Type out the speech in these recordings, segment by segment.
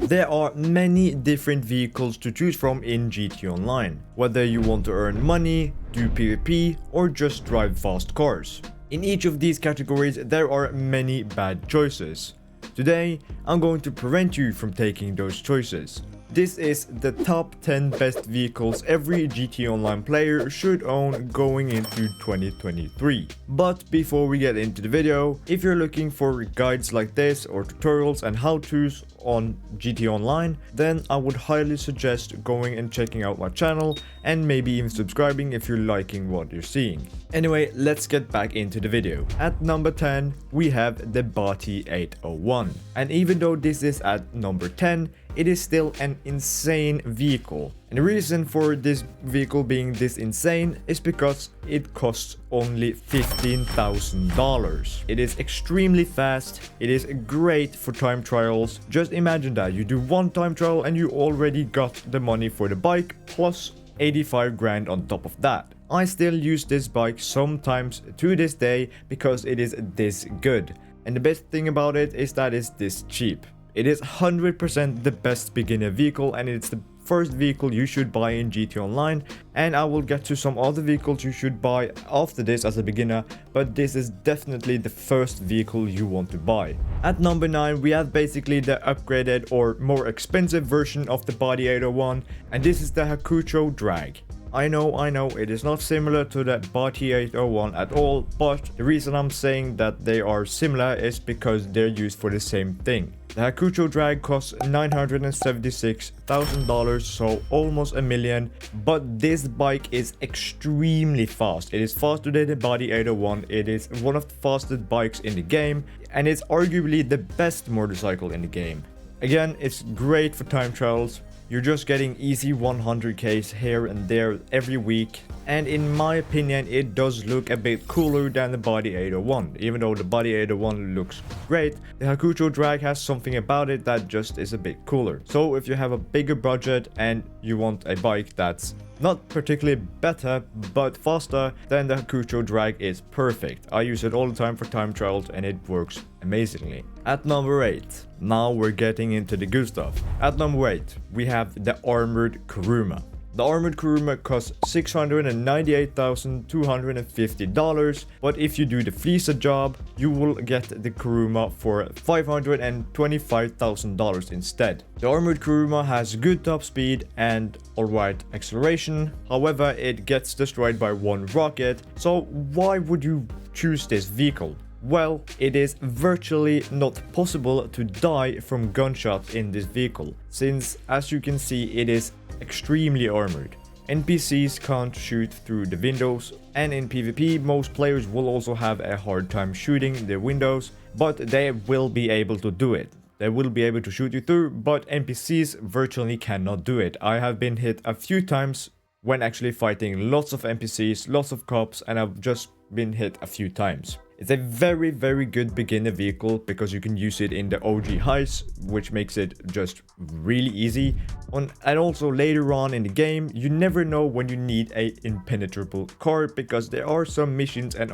There are many different vehicles to choose from in GT Online, whether you want to earn money, do PvP, or just drive fast cars. In each of these categories, there are many bad choices. Today, I'm going to prevent you from taking those choices. This is the top 10 best vehicles every GT Online player should own going into 2023. But before we get into the video, if you're looking for guides like this or tutorials and how-tos on GT Online, then I would highly suggest going and checking out my channel and maybe even subscribing if you're liking what you're seeing. Anyway, let's get back into the video. At number 10, we have the Bati 801. And even though this is at number 10, it is still an insane vehicle. And the reason for this vehicle being this insane is because it costs only $15,000. It is extremely fast. It is great for time trials. Just imagine that you do one time trial and you already got the money for the bike plus 85 grand on top of that. I still use this bike sometimes to this day because it is this good. And the best thing about it is that it's this cheap. It is 100% the best beginner vehicle, and it's the first vehicle you should buy in GT Online, and I will get to some other vehicles you should buy after this as a beginner, but this is definitely the first vehicle you want to buy. At number 9, we have basically the upgraded or more expensive version of the Bati 801, and this is the Hakucho Drag. I know, it is not similar to the Bati 801 at all, but the reason I'm saying that they are similar is because they're used for the same thing. The Hakucho Drag costs $976,000, so almost $1 million, but this bike is extremely fast. It is faster than the Bati 801, it is one of the fastest bikes in the game, and it's arguably the best motorcycle in the game. Again, it's great for time trials. You're just getting easy 100Ks here and there every week, and in my opinion it does look a bit cooler than the Bati 801. Even though the Bati 801 looks great, the Hakucho Drag has something about it that just is a bit cooler. So if you have a bigger budget and you want a bike that's not particularly better but faster, then the Hakucho Drag is perfect. I use it all the time for time trials and it works amazingly. At number 8, now we're getting into the good stuff. At number 8, we have the Armored Kuruma. The Armored Kuruma costs $698,250, but if you do the Fleecer job, you will get the Kuruma for $525,000 instead. The Armored Kuruma has good top speed and alright acceleration, however it gets destroyed by one rocket, so why would you choose this vehicle? Well, it is virtually not possible to die from gunshots in this vehicle, since as you can see it is extremely armored. NPCs can't shoot through the windows, and in PvP most players will also have a hard time shooting the windows, but they will be able to do it. They will be able to shoot you through, but NPCs virtually cannot do it. I have been hit a few times when actually fighting lots of NPCs, lots of cops, and I've just been hit a few times. It's a very good beginner vehicle because you can use it in the OG heists, which makes it just really easy. And also later on in the game, you never know when you need a impenetrable car, because there are some missions and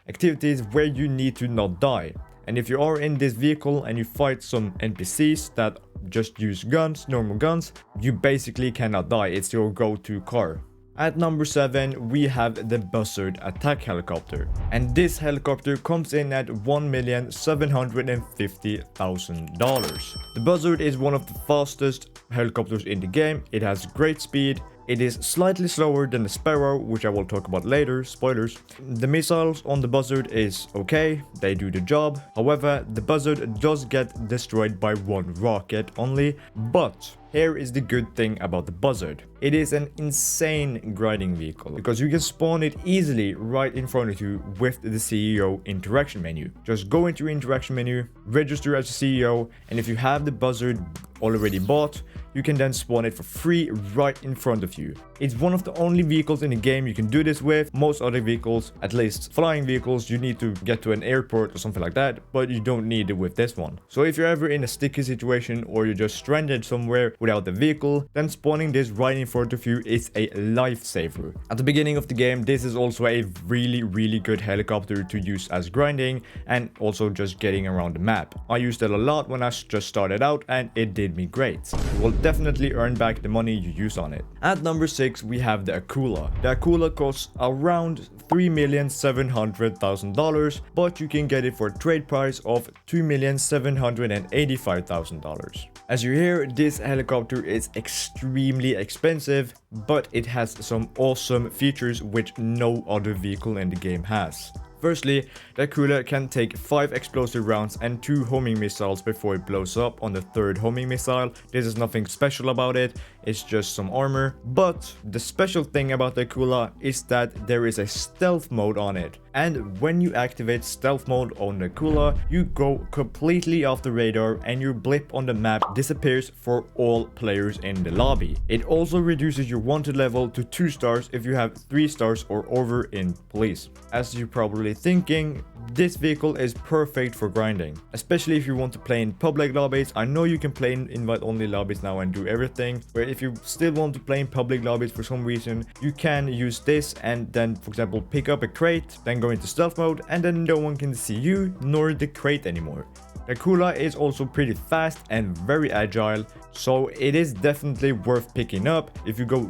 activities where you need to not die. And if you are in this vehicle and you fight some NPCs that just use guns, normal guns, you basically cannot die. It's your go-to car. At number 7, we have the Buzzard attack helicopter, and this helicopter comes in at $1,750,000. The Buzzard is one of the fastest helicopters in the game. It has great speed. It is slightly slower than the Sparrow, which I will talk about later, spoilers. The missiles on the Buzzard is okay, they do the job. However, the Buzzard does get destroyed by one rocket only, but here is the good thing about the Buzzard. It is an insane grinding vehicle because you can spawn it easily right in front of you with the CEO interaction menu. Just go into your interaction menu, register as a CEO, and if you have the Buzzard already bought, you can then spawn it for free right in front of you. It's one of the only vehicles in the game you can do this with. Most other vehicles, at least flying vehicles, you need to get to an airport or something like that, but you don't need it with this one. So if you're ever in a sticky situation or you're just stranded somewhere without the vehicle, then spawning this right in front of you is a lifesaver. At the beginning of the game, this is also a really good helicopter to use as grinding and also just getting around the map. I used it a lot when I just started out and it did me great. You will definitely earn back the money you use on it. At number 6, we have the Akula. The Akula costs around $3,700,000, but you can get it for a trade price of $2,785,000. As you hear, this helicopter is extremely expensive, but it has some awesome features which no other vehicle in the game has. Firstly, the Akula can take 5 explosive rounds and 2 homing missiles before it blows up on the 3rd homing missile. This is nothing special about it, it's just some armor. But the special thing about the Akula is that there is a stealth mode on it. And when you activate stealth mode on the Akula, you go completely off the radar and your blip on the map disappears for all players in the lobby. It also reduces your wanted level to 2 stars if you have 3 stars or over in police. As you're probably thinking, this vehicle is perfect for grinding, especially if you want to play in public lobbies. I know you can play in invite-only lobbies now and do everything, but if you still want to play in public lobbies for some reason, you can use this and then, for example, pick up a crate, then go into stealth mode, and then no one can see you nor the crate anymore. The Akula is also pretty fast and very agile, so it is definitely worth picking up. If you go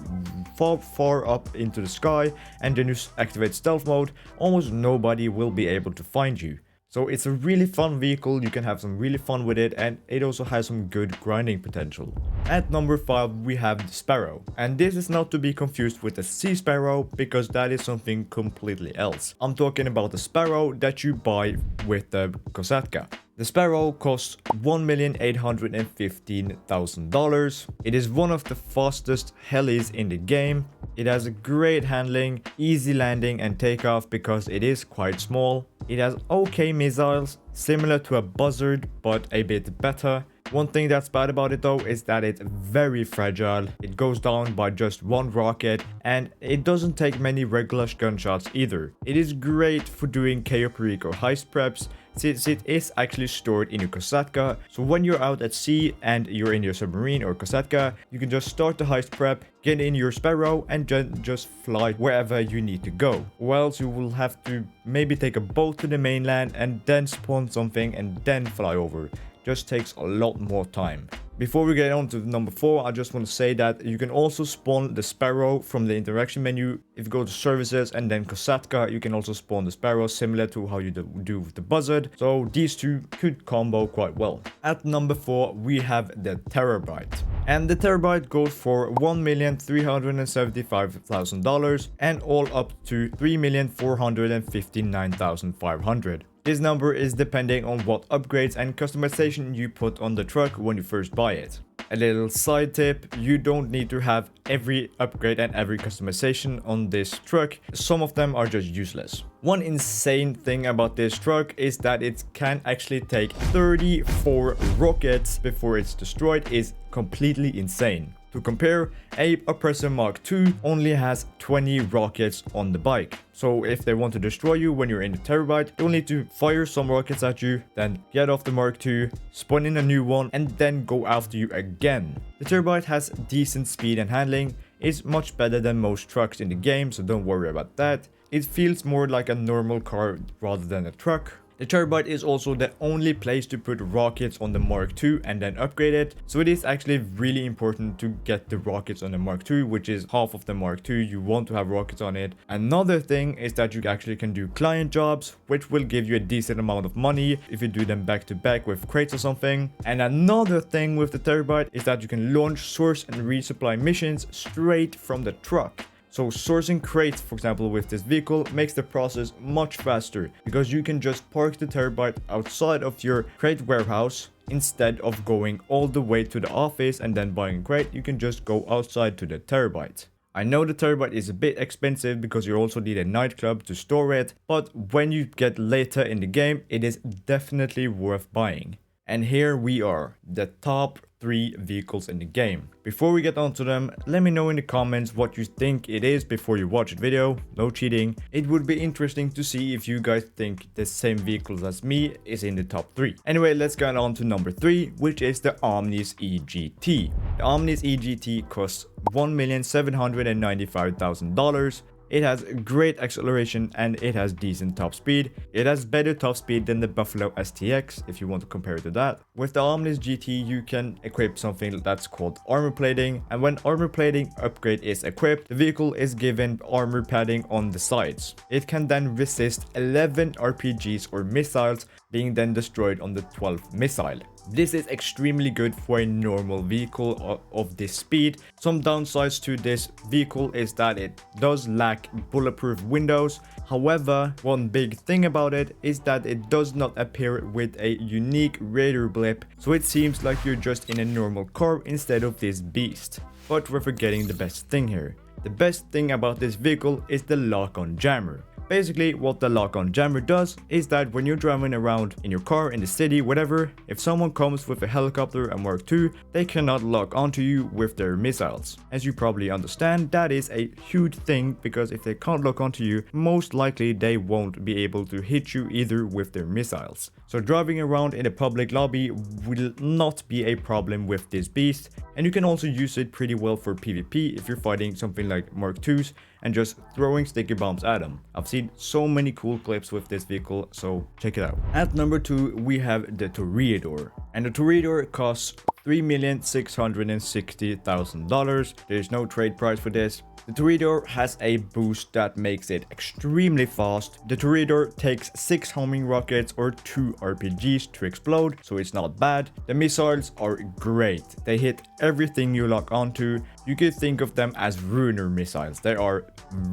far up into the sky and then you activate stealth mode, almost nobody will be able to find you. So it's a really fun vehicle, you can have some really fun with it, and it also has some good grinding potential. At number 5, we have the Sparrow. And this is not to be confused with the Sea Sparrow, because that is something completely else. I'm talking about the Sparrow that you buy with the Kosatka. The Sparrow costs $1,815,000. It is one of the fastest helis in the game. It has a great handling, easy landing and takeoff because it is quite small. It has okay missiles, similar to a Buzzard but a bit better. One thing that's bad about it though is that it's very fragile. It goes down by just 1 rocket and it doesn't take many regular gunshots either. It is great for doing KO Perico heist preps, since it is actually stored in your Kosatka. So when you're out at sea and you're in your submarine or Kosatka, you can just start the heist prep, get in your Sparrow and just fly wherever you need to go. Or else you will have to maybe take a boat to the mainland and then spawn something and then fly over. Just takes a lot more time. Before we get on to number 4, I just want to say that you can also spawn the Sparrow from the interaction menu. If you go to services and then Kosatka, you can also spawn the Sparrow similar to how you do with the Buzzard. So these two could combo quite well. At number 4, we have the Terrorbyte. And the Terrorbyte goes for $1,375,000 and all up to $3,459,500. This number is depending on what upgrades and customization you put on the truck when you first buy it. A little side tip, you don't need to have every upgrade and every customization on this truck. Some of them are just useless. One insane thing about this truck is that it can actually take 34 rockets before it's destroyed. Is completely insane. To compare, a Oppressor Mark II only has 20 rockets on the bike. So if they want to destroy you when you're in the Terrorbyte, they'll need to fire some rockets at you, then get off the Mark II, spawn in a new one, and then go after you again. The Terrorbyte has decent speed and handling, is much better than most trucks in the game, so don't worry about that. It feels more like a normal car rather than a truck. The Terrorbyte is also the only place to put rockets on the Mark II and then upgrade it. So it is actually really important to get the rockets on the Mark II, which is half of the Mark II. You want to have rockets on it. Another thing is that you actually can do client jobs, which will give you a decent amount of money if you do them back to back with crates or something. And another thing with the Terrorbyte is that you can launch, source and resupply missions straight from the truck. So sourcing crates, for example, with this vehicle makes the process much faster because you can just park the Terrorbyte outside of your crate warehouse instead of going all the way to the office and then buying a crate. You can just go outside to the Terrorbyte. I know the Terrorbyte is a bit expensive because you also need a nightclub to store it, but when you get later in the game, it is definitely worth buying. And here we are, the top 3 vehicles in the game. Before we get onto them, let me know in the comments what you think it is before you watch the video. No cheating. It would be interesting to see if you guys think the same vehicles as me is in the top 3. Anyway, let's get on to number 3, which is the Omnis EGT. The Omnis EGT costs $1,795,000. It has great acceleration and it has decent top speed. It has better top speed than the Buffalo STX if you want to compare it to that. With the Omnis GT you can equip something that's called armor plating, and when armor plating upgrade is equipped, the vehicle is given armor padding on the sides. It can then resist 11 RPGs or missiles, being then destroyed on the 12th missile. This is extremely good for a normal vehicle of this speed. Some downsides to this vehicle is that it does lack bulletproof windows. However, one big thing about it is that it does not appear with a unique radar blip, so it seems like you're just in a normal car instead of this beast. But we're forgetting the best thing here. The best thing about this vehicle is the lock-on jammer. Basically, what the lock-on jammer does is that when you're driving around in your car, in the city, whatever, if someone comes with a helicopter and Mark II, they cannot lock onto you with their missiles. As you probably understand, that is a huge thing, because if they can't lock onto you, most likely they won't be able to hit you either with their missiles. So driving around in a public lobby will not be a problem with this beast, and you can also use it pretty well for PvP if you're fighting something like Mark IIs and just throwing sticky bombs at them. I've seen so many cool clips with this vehicle, so check it out. At number 2 we have the Terrorbyte, and the Terrorbyte costs $3,660,000. There's no trade price for this. The Terrorbyte has a boost that makes it extremely fast. The Terrorbyte takes 6 homing rockets or 2 RPGs to explode, so it's not bad. The missiles are great. They hit everything you lock onto. You could think of them as ruiner missiles. They are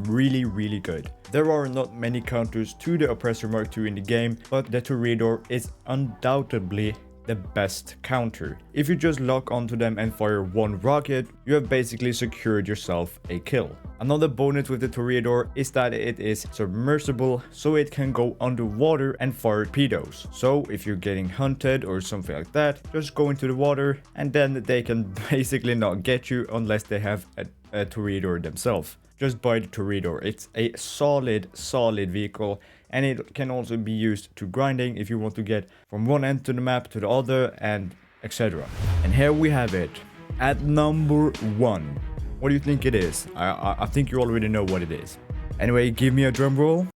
really good. There are not many counters to the Oppressor Mark II in the game, but the Terrorbyte is undoubtedly the best counter. If you just lock onto them and fire 1 rocket, you have basically secured yourself a kill. Another bonus with the Terrorbyte is that it is submersible, so it can go underwater and fire torpedoes. So if you're getting hunted or something like that, just go into the water and then they can basically not get you unless they have a Terrorbyte themselves. Just buy the Terrorbyte. It's a solid vehicle, and it can also be used to grinding if you want to get from one end to the map to the other, and etc. And here we have it at number 1. What do you think it is? I think you already know what it is. Anyway, give me a drum roll.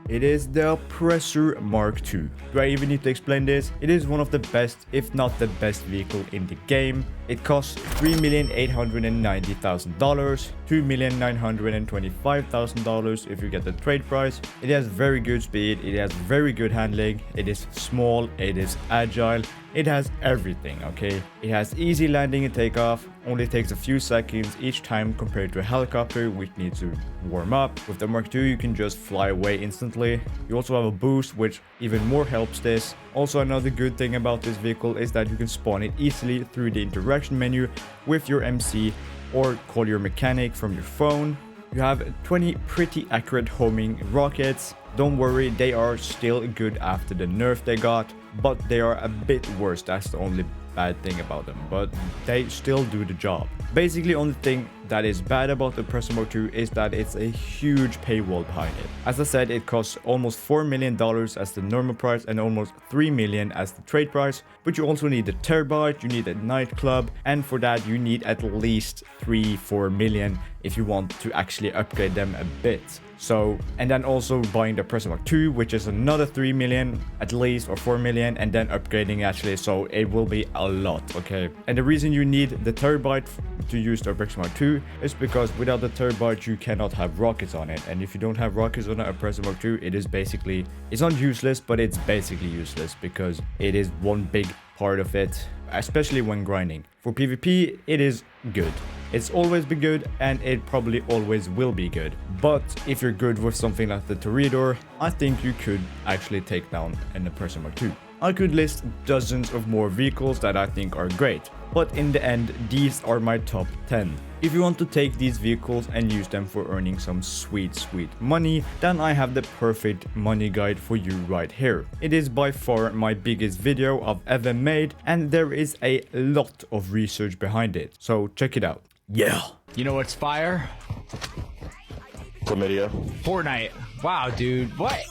It is the Oppressor Mark II. Do I even need to explain this? It is one of the best, if not the best vehicle in the game. It costs $3,890,000, $2,925,000 if you get the trade price. It has very good speed, it has very good handling, it is small, it is agile, it has everything, okay? It has easy landing and takeoff, only takes a few seconds each time compared to a helicopter which needs to warm up. With the Mark II you can just fly away instantly. You also have a boost which even more helps this. Also, another good thing about this vehicle is that you can spawn it easily through the interaction menu with your MC or call your mechanic from your phone. You have 20 pretty accurate homing rockets. Don't worry, they are still good after the nerf they got, but they are a bit worse. That's the only bad thing about them, but they still do the job. Basically, only thing that is bad about the Oppressor Mark II is that it's a huge paywall behind it. As I said, it costs almost $4 million as the normal price and almost $3 million as the trade price, but you also need a Terrorbyte, you need a nightclub, and for that you need at least $3-4 million if you want to actually upgrade them a bit. So, and then also buying the Oppressor Mark II, which is another 3 million at least, or 4 million, and then upgrading actually, so it will be a lot, okay? And the reason you need the Terrorbyte to use the Oppressor Mark II is because without the Terrorbyte you cannot have rockets on it, and if you don't have rockets on the Oppressor Mark II, it is basically, it's not useless, but it's basically useless because it is one big part of it, especially when grinding. For PvP, it is good. It's always been good, and it probably always will be good. But if you're good with something like the Terrorbyte, I think you could actually take down an Oppressor Mark II. I could list dozens of more vehicles that I think are great. but in the end, these are my top 10. If you want to take these vehicles and use them for earning some sweet money, then I have the perfect money guide for you right here. It is by far my biggest video I've ever made, and there is a lot of research behind it, so check it out. Yeah! You know what's fire? Chlamydia. Fortnite. Wow, dude. What?